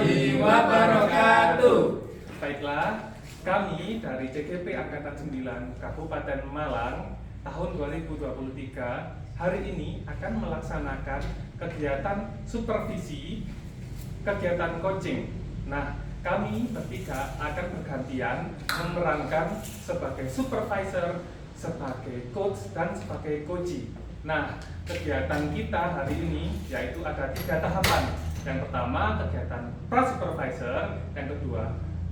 warahmatullahi wabarakatuh. Baiklah, kami dari CGP Angkatan 9 Kabupaten Malang tahun 2023 hari ini akan melaksanakan kegiatan supervisi, kegiatan coaching. Nah, kami bertiga akan bergantian memerankan sebagai supervisor, sebagai coach, dan sebagai coachee. Nah, kegiatan kita hari ini yaitu ada 3 tahapan. Yang pertama kegiatan pra-supervisor, yang kedua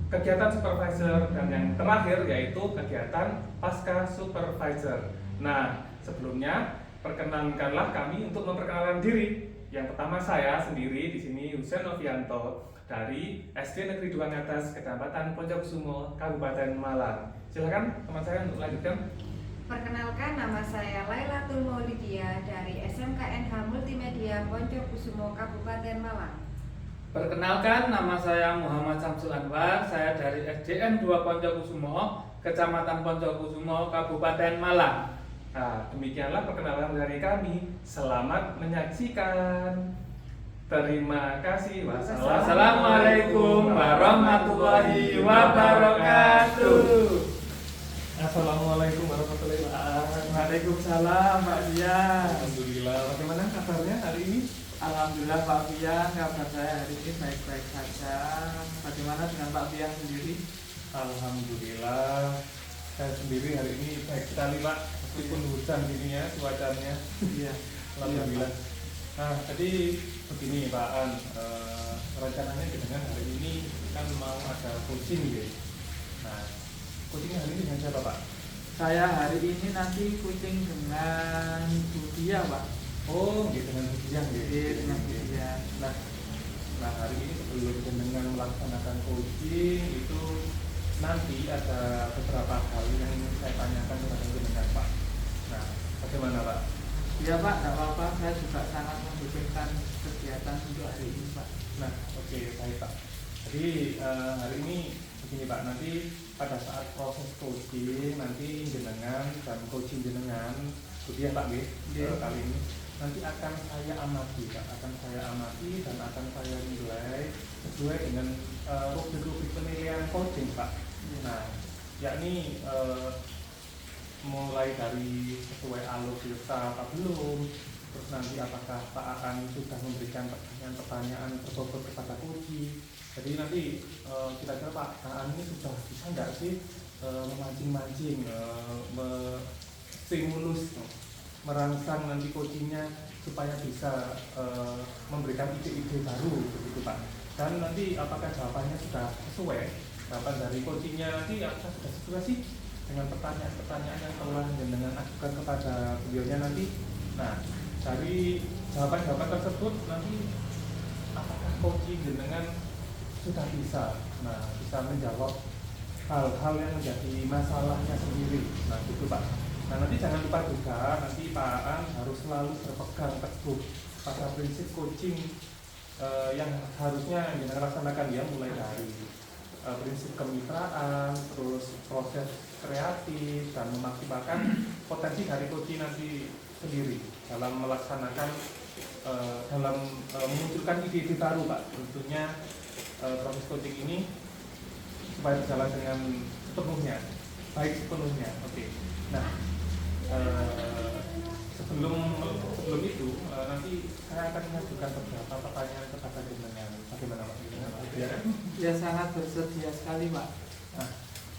kegiatan supervisor, dan yang terakhir yaitu kegiatan pasca supervisor. Nah, sebelumnya perkenankanlah kami untuk memperkenalkan diri. Yang pertama saya sendiri di sini Husein Novianto dari SD Negeri 2 Ngatas, Kecamatan Poncokusumo, Kabupaten Malang. Silakan teman saya untuk lanjutkan. Perkenalkan, nama saya Lailatul Maulidia dari SMKNH Multimedia Poncokusumo, Kabupaten Malang. Perkenalkan, nama saya Muhammad Samsul Anwar. Saya dari SDN 2 Poncokusumo, Kecamatan Poncokusumo, Kabupaten Malang. Nah, demikianlah perkenalan dari kami. Selamat menyaksikan. Terima kasih. Wassalamualaikum warahmatullahi wabarakatuh. Assalamualaikum warahmatullahi wabarakatuh. Waalaikumsalam Pak Fian. Alhamdulillah. Bagaimana kabarnya hari ini? Alhamdulillah Pak Fian, kabar saya hari ini baik-baik saja. Bagaimana dengan Pak Fian sendiri? Alhamdulillah. Saya sendiri hari ini baik sekali Pak. Meskipun hujan gini ya cuacanya. Iya. Alhamdulillah. Nah, tadi begini Pak An, rencananya dengan hari ini kan mau ada coaching ya. Nah, coaching hari ini dengan siapa Pak? Saya hari ini nanti kucing dengan Budia Pak. Oh, gitu, dengan Budian ya. Iya, dengan Budian. Nah, hari ini sebelum dengan melaksanakan coaching itu nanti ada beberapa hal yang ingin saya tanyakan kepada jenengan Pak. Nah, bagaimana Pak? Iya Pak, tidak apa-apa. Saya juga sangat membutuhkan kegiatan untuk hari ini Pak. Nah, oke, baik Pak. Jadi hari ini begini Pak, nanti pada saat proses coaching nanti jenengan dan coaching jenengan, kemudian Pak kali ini nanti akan saya amati Pak, akan saya amati dan akan saya nilai sesuai dengan rubrik-rubrik penilaian coaching Pak. Nah, yakni mulai dari sesuai alur filsafat apa belum, terus nanti apakah Pak akan sudah memberikan pertanyaan-pertanyaan berbobot kepada coaching. Jadi nanti kira-kira Pak Aan ini sudah bisa nggak sih memancing-mancing, stimulus, merangsang nanti coachingnya supaya bisa memberikan ide-ide baru begitu Pak. Dan nanti apakah jawabannya sudah sesuai, jawaban dari coachingnya nanti apakah sudah sesuai sih dengan pertanyaan-pertanyaan yang telah jenengan ajukan kepada beliaunya nanti. Nah, dari jawaban-jawaban tersebut nanti apakah coaching jenengan sudah bisa menjawab hal-hal yang menjadi masalahnya sendiri. Nah, gitu Pak. Nah, nanti jangan lupa juga nanti Pak Aan harus selalu berpegang teguh pada prinsip coaching yang harusnya jenengan laksanakan ya, mulai dari prinsip kemitraan, terus proses kreatif dan memaksimalkan potensi dari coaching nanti sendiri dalam melaksanakan dalam memunculkan ide-ide baru Pak. Tentunya proses coaching ini supaya berjalan dengan sepenuhnya, baik sepenuhnya. Oke. Nah, sebelum itu nanti saya akan mengajukan beberapa pertanyaan kepada jenengan. Bagaimana Pak? Ya sangat bersedia sekali Pak. Nah,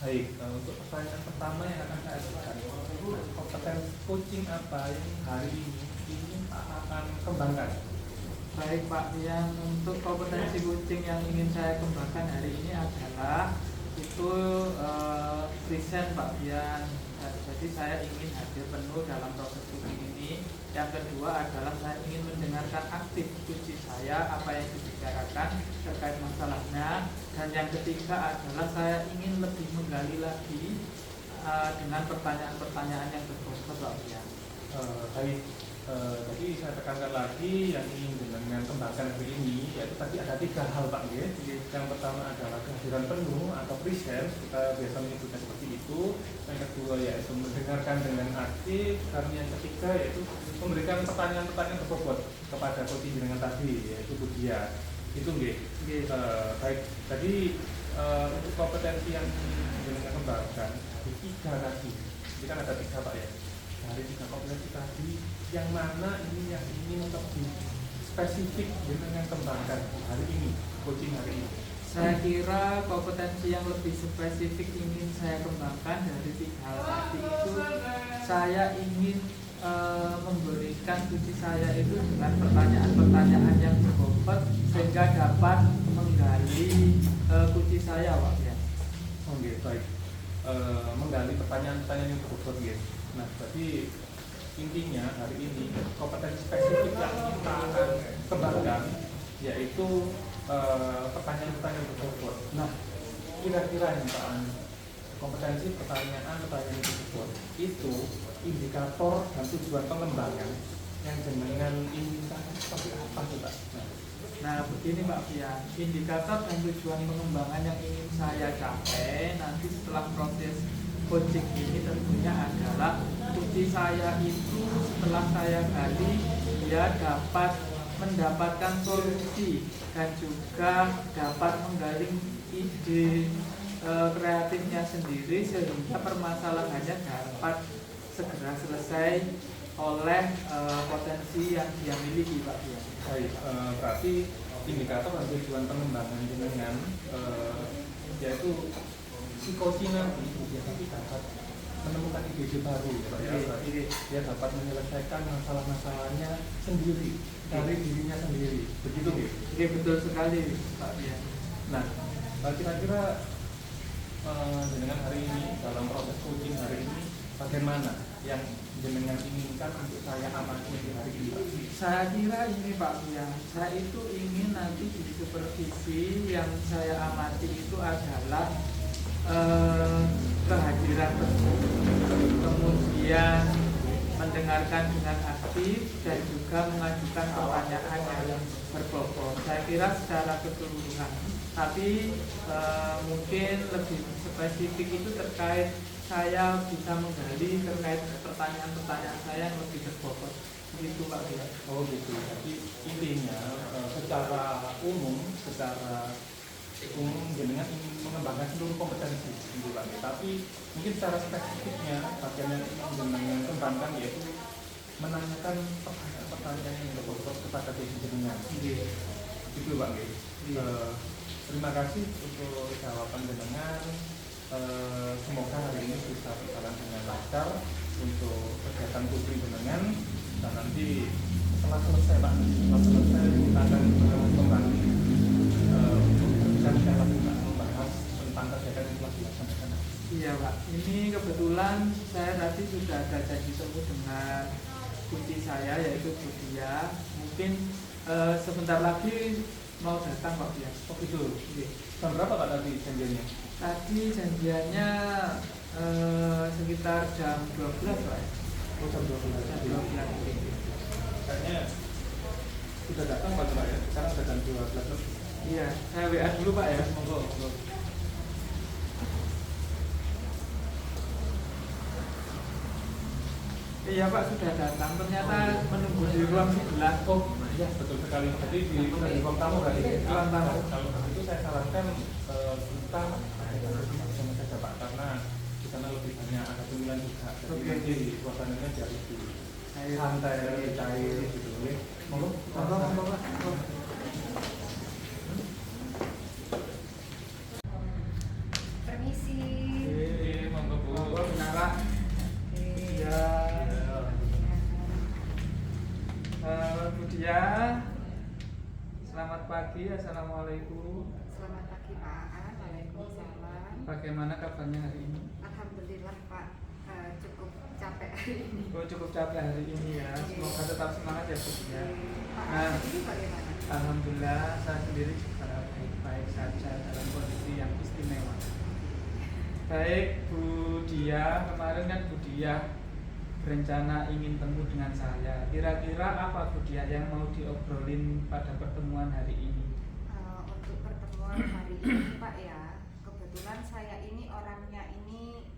baik. Untuk pertanyaan pertama yang akan saya ajukan, kompetensi coaching apa yang hari ini Pak akan kembangkan? Baik Pak Fian, untuk kompetensi coaching yang ingin saya kembangkan hari ini adalah itu present Pak Fian. Jadi saya ingin hadir penuh dalam proses coaching ini. Yang kedua adalah saya ingin mendengarkan aktif coaching saya, apa yang dibicarakan terkait masalahnya. Dan yang ketiga adalah saya ingin lebih menggali lagi dengan pertanyaan-pertanyaan yang berbobot Pak Fian. Baik. Jadi saya tekankan lagi yang ingin dengan kembangkan hari ini, yaitu tadi ada 3 hal Pak ya. Yang pertama adalah kehadiran penuh atau present, kita biasa menyebutnya seperti itu. Yang kedua yaitu mendengarkan dengan aktif, dan yang ketiga yaitu memberikan pertanyaan-pertanyaan berbobot kepada coaching dengan tadi, yaitu Budia. Itu nggih. Nggih. Baik. Jadi untuk kompetensi yang jenengan kembangkan dari 3 tadi. Ini kan ada 3 Pak ya. Dari 3 kompetensi tadi, yang mana ini yang ingin lebih spesifik jenengan kembangkan hari ini, coaching hari ini? Saya kira kompetensi yang lebih spesifik ingin saya kembangkan dari 3 hal tadi itu, saya ingin memberikan kunci saya itu dengan pertanyaan-pertanyaan yang berbobot sehingga dapat menggali kunci saya, Pak ya. Oke, baik. Menggali pertanyaan-pertanyaan yang berbobot ya. Nah, berarti intinya hari ini kompetensi spesifik yang kita akan kembangkan yaitu pertanyaan-pertanyaan berbobot. Nah, kira-kira nih Pak, kompetensi pertanyaan-pertanyaan tersebut itu indikator dan tujuan pengembangan yang jenengan inginkan seperti apa sih Pak? Nah begini Pak Fian, indikator dan tujuan pengembangan yang ingin saya capai nanti setelah proses coaching ini tentunya adalah kunci saya itu setelah saya gali dia dapat mendapatkan solusi dan juga dapat menggali ide kreatifnya sendiri sehingga permasalahannya dapat segera selesai oleh potensi yang dia miliki Pak Fian. Baik, berarti indikator dan tujuan pengembangan jenengan yaitu psikosi nanti dapat menemukan ide-ide baru ya Pak ya. Dia dapat menyelesaikan masalah-masalahnya sendiri dari dirinya sendiri. Begitu nggih? Oke, betul sekali Pak Fian. Nah, kira-kira jenengan hari ini dalam proses coaching hari ini bagaimana yang jenengan inginkan untuk saya amati di hari ini Pak? Saya kira ini Pak Fian, saya itu ingin nanti di supervisi yang saya amati itu adalah kehadiran tersebut, kemudian mendengarkan dengan aktif dan juga mengajukan pertanyaan yang berbobot. Saya kira secara keseluruhan, tapi mungkin lebih spesifik itu terkait saya bisa menggali terkait pertanyaan-pertanyaan saya yang lebih berbobot. Begitu Pak Fian. Oh gitu. Jadi intinya secara umum jenengan ingin mengembangkan seluruh kompetensi gitu Pak. Tapi mungkin secara spesifiknya bagian yang ingin jenengan kembangkan yaitu menanyakan pertanyaan-pertanyaan yang berbobot kepada diri jenengan. Gitu Pak. Terima kasih untuk jawaban jenengan. Semoga hari ini bisa berjalan dengan lancar untuk kegiatan putri jenengan dan nanti setelah selesai Pak, kita akan kembali kita lakukan membahas tentang kegiatan yang telah dilaksanakan. Iya Pak, ini kebetulan saya tadi sudah ada janji temu dengan kunci saya yaitu Budia. Mungkin sebentar lagi mau datang Pak Budia. Oh gitu. Jam berapa Pak tadi janjiannya? Tadi janjiannya sekitar jam 12 Pak. Oh jam 12. Jam 12. Kayaknya sudah datang Pak ya. Sekarang sudah jam 12 lebih. Iya, saya WA dulu Pak ya. Monggo. Iya Pak sudah datang. Ternyata menunggu di ruang sebelah. Oh iya betul sekali. Jadi di ruang tamu kan? Ruang tamu. Kalau itu saya sarankan kita sama saja Pak karena di sana lebih banyak ada cemilan juga. Jadi nanti suasananya jadi santai, cair gitu. Monggo. Permisi. Monggo Bu. Monggo Menara. Iya. Budia. Selamat pagi. Assalamualaikum. Selamat pagi Pak. Waalaikumsalam. Bagaimana kabarnya hari ini? Alhamdulillah Pak, cukup capek hari ini. Oh, cukup capek hari ini ya. Semoga tetap semangat ya Budia. Pak Nah, ini bagaimana? alhamdulillah saya sendiri juga baik-baik saja dalam kondisi yang istimewa. Baik Bu Dia, kemarin kan Bu Dia berencana ingin temu dengan saya. Kira-kira apa Bu Dia yang mau diobrolin pada pertemuan hari ini? Untuk pertemuan hari ini Pak ya, kebetulan saya ini orangnya ini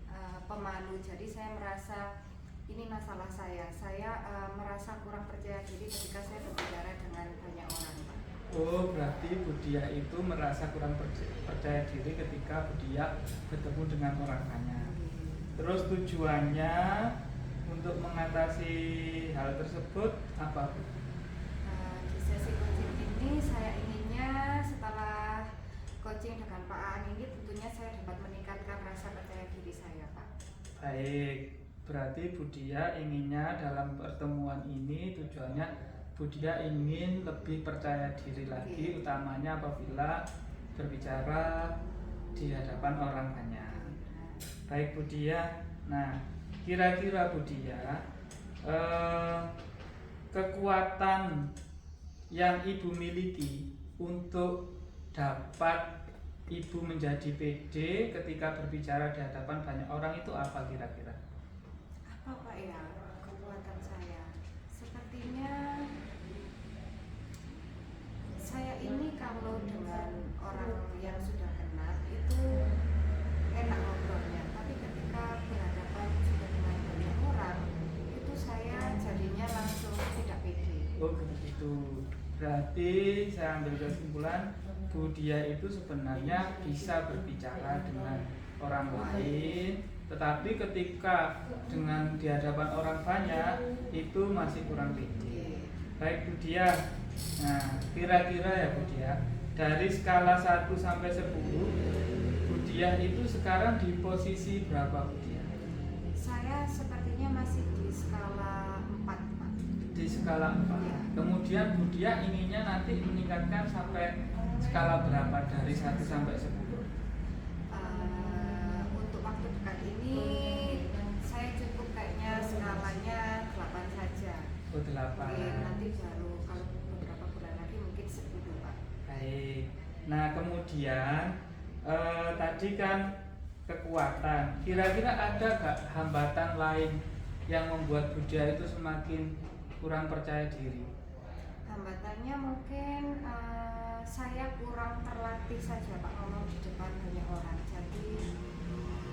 pemalu, jadi saya merasa ini masalah saya merasa kurang percaya diri ketika saya berbicara dengan banyak orang Pak. Oh, berarti Budia itu merasa kurang percaya diri ketika Budia bertemu dengan orang banyak. Terus tujuannya untuk mengatasi hal tersebut apa, Bu? Di sesi coaching ini saya inginnya setelah coaching dengan Pak Aan ini tentunya saya dapat meningkatkan rasa percaya diri saya, Pak. Baik, berarti Budia inginnya dalam pertemuan ini tujuannya Budia ingin lebih percaya diri lagi, utamanya apabila berbicara di hadapan orang banyak. Baik Budia, nah kira-kira Budia kekuatan yang ibu miliki untuk dapat ibu menjadi pede ketika berbicara di hadapan banyak orang itu apa kira-kira? Apa Pak ya kekuatan saya? Sepertinya saya ini kalau dengan orang yang sudah kenal itu enak ngobrolnya, tapi ketika berhadapan sudah dengan banyak orang itu saya jadinya langsung tidak pede. Oh begitu. Berarti saya ambil kesimpulan Budia itu sebenarnya bisa berbicara dengan orang lain, tetapi ketika dengan di hadapan orang banyak itu masih kurang pede. Baik Budia. Nah, kira-kira ya Budia, dari skala 1 sampai 10, Budia itu sekarang di posisi berapa Budia? Saya sepertinya masih di skala 4, Pak. Di skala 4. Ya. Kemudian Budia inginnya nanti meningkatkan sampai skala berapa dari 1 sampai 10? Untuk waktu dekat ini saya cukup kayaknya skalanya 8 saja. Oh 8. Oke, nanti baru kalau beberapa bulan lagi mungkin 10, Pak. Baik. Nah kemudian tadi kan kekuatan. Kira-kira ada gak hambatan lain yang membuat Budia itu semakin kurang percaya diri? Hambatannya mungkin saya kurang terlatih saja Pak ngomong di depan banyak orang. Jadi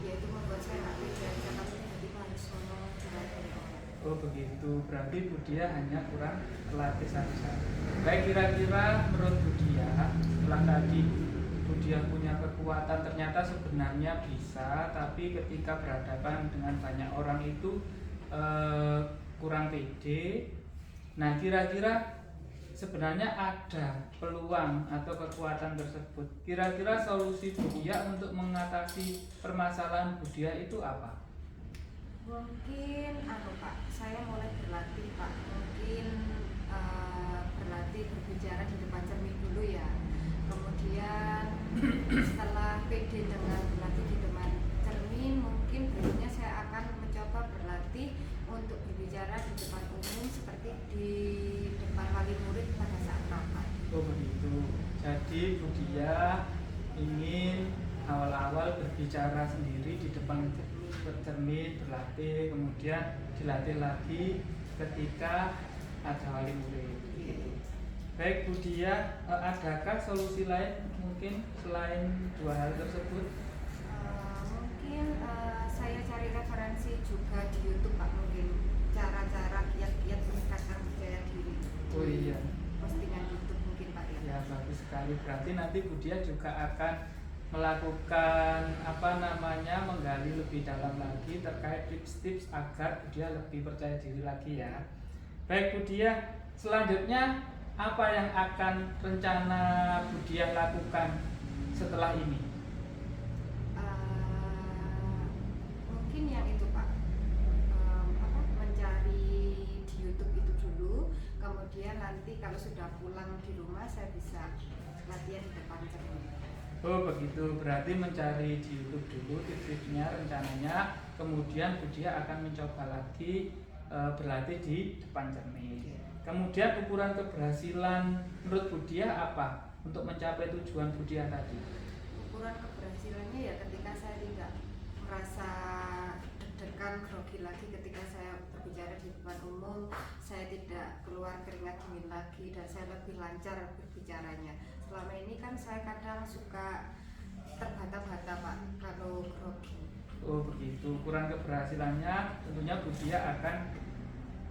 ya itu membuat saya nggak pede aja kalau tiba-tiba harus ngomong di depan banyak orang. Oh begitu, berarti Budia hanya kurang terlatih saja. Baik, kira-kira menurut Budia setelah tadi Budia punya kekuatan ternyata sebenarnya bisa, tapi ketika berhadapan dengan banyak orang itu kurang pede. Nah kira-kira sebenarnya ada peluang atau kekuatan tersebut. Kira-kira solusi Budia untuk mengatasi permasalahan Budia itu apa? Mungkin Pak, saya mulai berlatih Pak. Mungkin berlatih berbicara di depan cermin dulu ya. Kemudian setelah pede dengan berlatih di depan cermin, mungkin berikutnya saya akan mencoba berlatih untuk berbicara di depan umum seperti di depan wali murid pada saat rapat. Oh begitu. Jadi Budia ingin awal-awal berbicara sendiri di depan cermin, berlatih, kemudian dilatih lagi ketika ada wali murid. Baik Budia, adakah solusi lain mungkin selain dua hal tersebut? Mungkin saya cari referensi juga di YouTube Pak, mungkin cara-cara kiat-kiat meningkatkan percaya diri. Oh iya. Postingan YouTube mungkin Pak ya. Ya bagus sekali. Berarti nanti Budia juga akan melakukan menggali lebih dalam lagi terkait tips-tips agar Budia lebih percaya diri lagi ya. Baik Budia, selanjutnya apa yang akan rencana Budia lakukan setelah ini? Mungkin yang itu Pak, mencari di YouTube itu dulu, kemudian nanti kalau sudah pulang di rumah saya bisa latihan di depan cermin. Oh begitu, berarti mencari di YouTube dulu tips-tipsnya rencananya, kemudian Budia akan mencoba lagi berlatih di depan cermin. Kemudian ukuran keberhasilan menurut Budia apa untuk mencapai tujuan Budia tadi? Ukuran keberhasilannya ya ketika saya tidak merasa deg-degan grogi lagi ketika saya berbicara di depan umum, saya tidak keluar keringat dingin lagi dan saya lebih lancar berbicaranya. Selama ini kan saya kadang suka terbata-bata Pak kalau grogi. Oh begitu, ukuran keberhasilannya tentunya Budia akan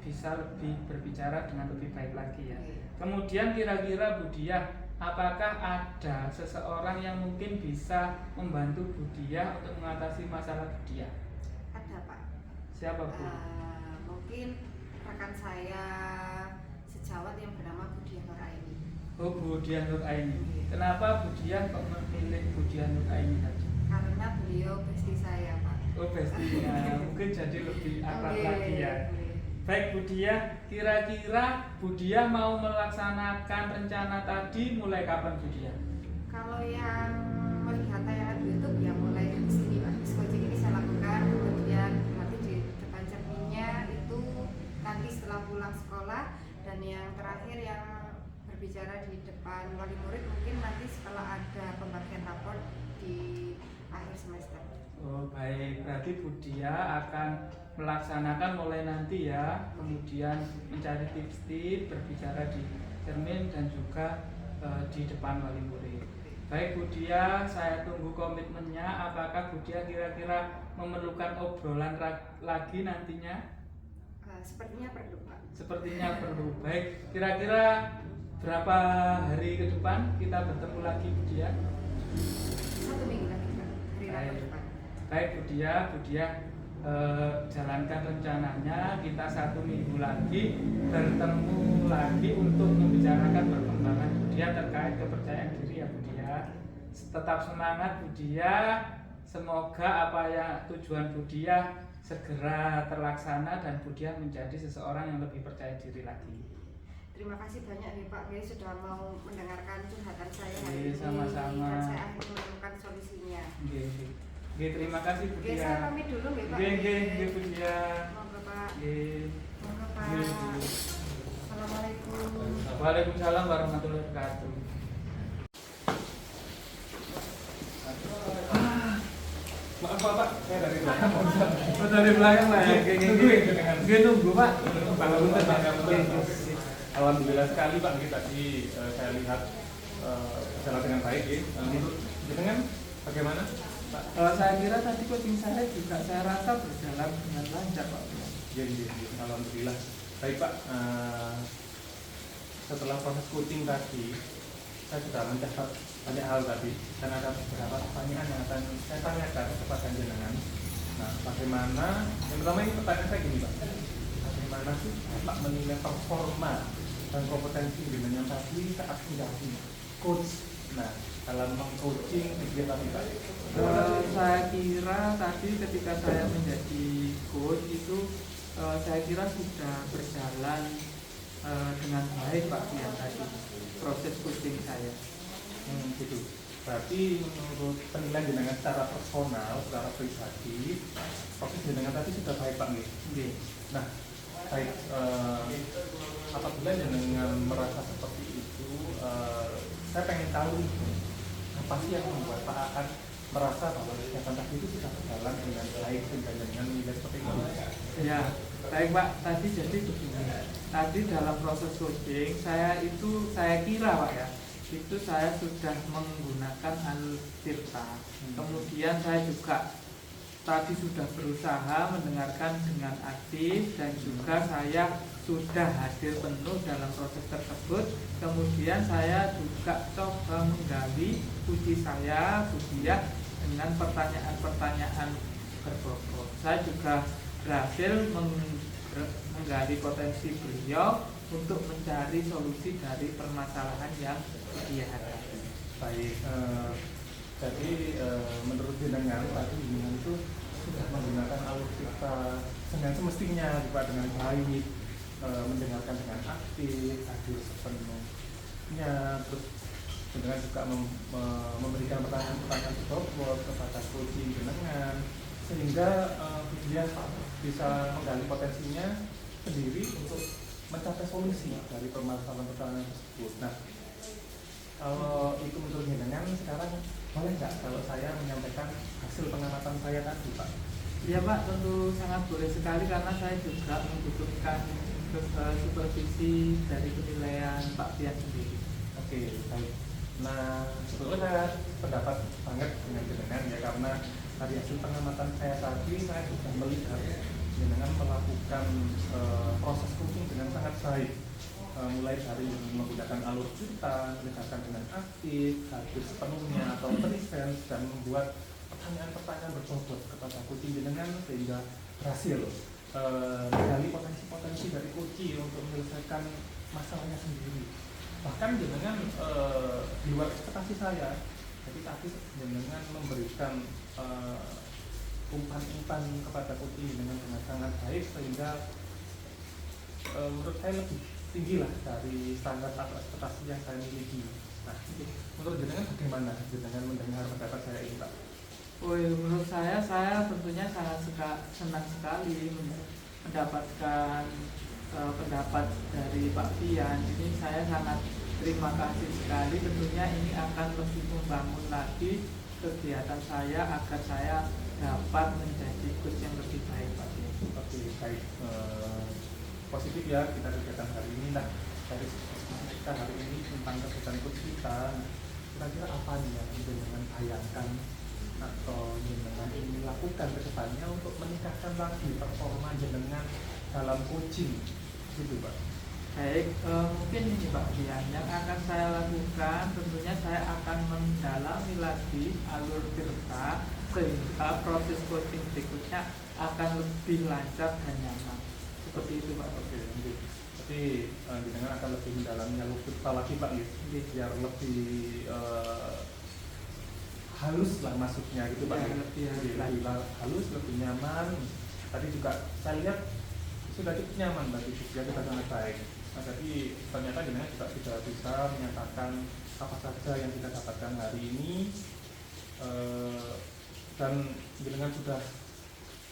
bisa lebih berbicara dengan lebih baik lagi ya. Kemudian kira-kira Bu Diah, apakah ada seseorang yang mungkin bisa membantu Bu Diah untuk mengatasi masalah Bu Diah? Ada Pak. Siapa Bu? Mungkin rekan saya sejawat yang bernama Bu Diah Nuraini. Oh, Bu Diah Nuraini. Kenapa Bu Diah kok memilih Bu Diah Nuraini tadi? Karena beliau bestie saya Pak. Oh, bestinya. Mungkin jadi lebih akrab Oke, lagi ya. oke. Baik Bu Diah, kira-kira Bu Diah mau melaksanakan rencana tadi mulai kapan Bu Diah? Kalau yang melihat tayangan YouTube ya mulai dari sini Pak. Coaching ini saya lakukan, kemudian nanti di depan cerminnya itu nanti setelah pulang sekolah, dan yang terakhir yang berbicara di depan wali murid mungkin nanti setelah ada pembagian rapor di akhir semester. Oh baik, berarti Bu Diah akan melaksanakan mulai nanti ya, kemudian mencari tips-tips, berbicara di cermin dan juga di depan wali murid. Baik Bu Diah, saya tunggu komitmennya. Apakah Bu Diah kira-kira memerlukan obrolan lagi nantinya? Sepertinya perlu Pak. Sepertinya perlu. Baik, kira-kira berapa hari ke depan kita bertemu lagi Bu Diah? 1 minggu lagi Pak, hari Rabu depan. Baik Bu Diah jalankan rencananya. Kita 1 minggu lagi bertemu lagi untuk membicarakan perkembangan Bu Diah terkait kepercayaan diri ya Bu Diah. Tetap semangat Bu Diah. Semoga apa yang tujuan Bu Diah segera terlaksana dan Bu Diah menjadi seseorang yang lebih percaya diri lagi. Terima kasih banyak nih Pak Gey sudah mau mendengarkan curhatan saya hari Iya, ini. sama-sama. Dan saya akhirnya menemukan solusinya. Oke, terima kasih Bu Oke, Diah. saya pamit dulu nggih Pak. Oke, Bu Diah. Monggo Pak. Oke. Monggo Pak. Oke. Assalamualaikum. Waalaikumsalam warahmatullahi wabarakatuh. Maaf Pak, saya dari belakang. Oh, dari belakang lah ya. Oke, nunggu Pak. Pak Punten, Pak. Alhamdulillah sekali Pak, tadi saya lihat berjalan dengan baik ya. Menurut dengan bagaimana Pak? Saya kira tadi coaching saya juga saya rasa berjalan dengan lancar Pak. Ya, alhamdulillah. Baik Pak, setelah proses coaching tadi, saya sudah mencatat banyak hal tadi, dan ada beberapa pertanyaan yang akan saya tanyakan kepada jenengan. Nah, bagaimana? Yang pertama ini pertanyaan saya gini Pak, bagaimana sih Pak menilai performa dan kompetensi jenengan tadi saat menjadi coach? Nah, dalam meng-coaching kegiatan tadi Pak. Saya kira tadi ketika saya menjadi coach itu saya kira sudah berjalan dengan baik Pak Dian tadi proses coaching saya. Gitu. Berarti menurut penilaian jenengan secara personal, secara pribadi, proses jenengan tadi sudah baik Pak nih. Oke. Nah, baik. Apabila jenengan merasa seperti itu, saya pengen tahu apa sih yang membuat Pak akan merasa bahwa kegiatan tadi itu sudah berjalan dengan baik dan jenengan menilai seperti itu. Ya, baik Pak. Tadi jadi begini. Tadi dalam proses coaching saya kira Pak ya, itu saya sudah menggunakan Altirta. Kemudian saya juga tadi sudah berusaha mendengarkan dengan aktif dan juga saya sudah hadir penuh dalam proses tersebut. Kemudian saya juga coba menggali uji saya, Bu Diah, dengan pertanyaan-pertanyaan berbobot. Saya juga berhasil menggali potensi beliau untuk mencari solusi dari permasalahan yang dia hadapi. Baik, jadi menurut jenengan tadi jenengan itu sudah menggunakan Altirta dengan semestinya, Pak, dengan baik, mendengarkan dengan aktif, hadir sepenuhnya, terus jenengan juga memberikan pertanyaan-pertanyaan berbobot kepada coaching jenengan, sehingga dia bisa menggali potensinya sendiri untuk mencapai solusi dari permasalahan-permasalahan tersebut. Nah, kalau itu menurut jenengan sekarang boleh nggak kalau saya menyampaikan hasil pengamatan saya tadi Pak? Iya Pak, tentu sangat boleh sekali karena saya juga membutuhkan supervisi dari penilaian Pak Dian sendiri. Oke, baik. Nah, sebetulnya saya pendapat banget dengan jenengan ya, karena dari hasil pengamatan saya tadi saya sudah melihat jenengan melakukan proses coaching dengan sangat baik. mulai dari menggunakan alur kita, mendengarkan dengan aktif, hadir sepenuhnya atau present, dan membuat pertanyaan-pertanyaan berbobot kepada kucing jenengan sehingga berhasil menggali potensi-potensi dari kucing untuk menyelesaikan masalahnya sendiri. Bahkan jenengan di luar ekspektasi saya. Jadi tadi jenengan memberikan umpan-umpan kepada kucing dengan sangat baik sehingga menurut saya lebih tinggi lah dari standar atau ekspektasi yang saya miliki. Nah, menurut jenengan bagaimana jenengan mendengar pendapat saya ini, Pak? Oh, menurut saya tentunya sangat senang sekali mendapatkan pendapat dari Pak Fian. Ini saya sangat terima kasih sekali. Tentunya ini akan lebih membangun lagi kegiatan saya agar saya dapat menjadi coach yang lebih baik, Pak Fian. Oke, baik. Positif ya kita kegiatan hari ini. Nah, dari diskusi kita hari ini tentang kegiatan coach kita, kira-kira apa nih yang jenengan bayangkan atau jenengan ini lakukan ke depannya untuk meningkatkan lagi performa jenengan dalam coaching gitu, Pak? Baik, mungkin ini Pak Fian yang akan saya lakukan, tentunya saya akan mendalami lagi alur cerita sehingga proses coaching berikutnya akan lebih lancar dan nyaman. Seperti itu, Pak. Oke, lanjut. Jadi jenengan akan lebih mendalami alur cerita lagi, Pak, biar lebih halus lah masuknya gitu, Pak. Ya, lebih halus, lebih nyaman. Tadi juga saya lihat sudah cukup nyaman bagi ya, kita sangat baik. Nah, jadi ternyata jenengan juga sudah bisa menyatakan apa saja yang kita dapatkan hari ini, dan jenengan sudah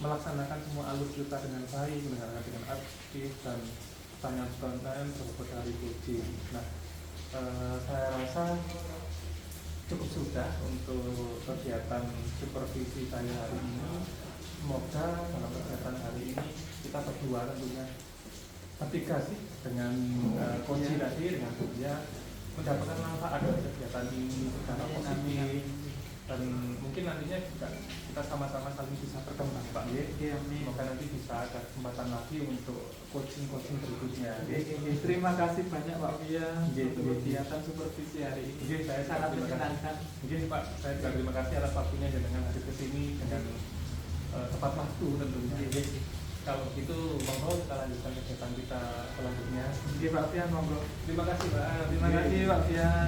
melaksanakan semua alur cerita dengan baik, mendengarkan dengan aktif dan pertanyaan-pertanyaan berbobot dari coaching. Nah, saya rasa cukup sudah untuk kegiatan supervisi saya hari ini. Semoga dalam kegiatan hari ini kita berdua tentunya bertiga sih dengan coach tadi, dengan dia mendapatkan manfaat dari kegiatan ini secara positif, dan mungkin nantinya juga kita sama-sama saling bisa berkembang, Pak. Semoga nanti bisa ada kesempatan lagi untuk coaching berikutnya. Terima kasih banyak Pak Fian untuk kegiatan supervisi hari ini. Saya sangat menyenangkan. Mungkin Pak, saya juga terima kasih atas waktunya dengan hadir ke sini dengan tepat waktu tentunya. Kalau begitu, monggo kita lanjutkan kegiatan kita selanjutnya. Pak Fian, monggo. Terima kasih, Pak. Terima kasih Pak Fian.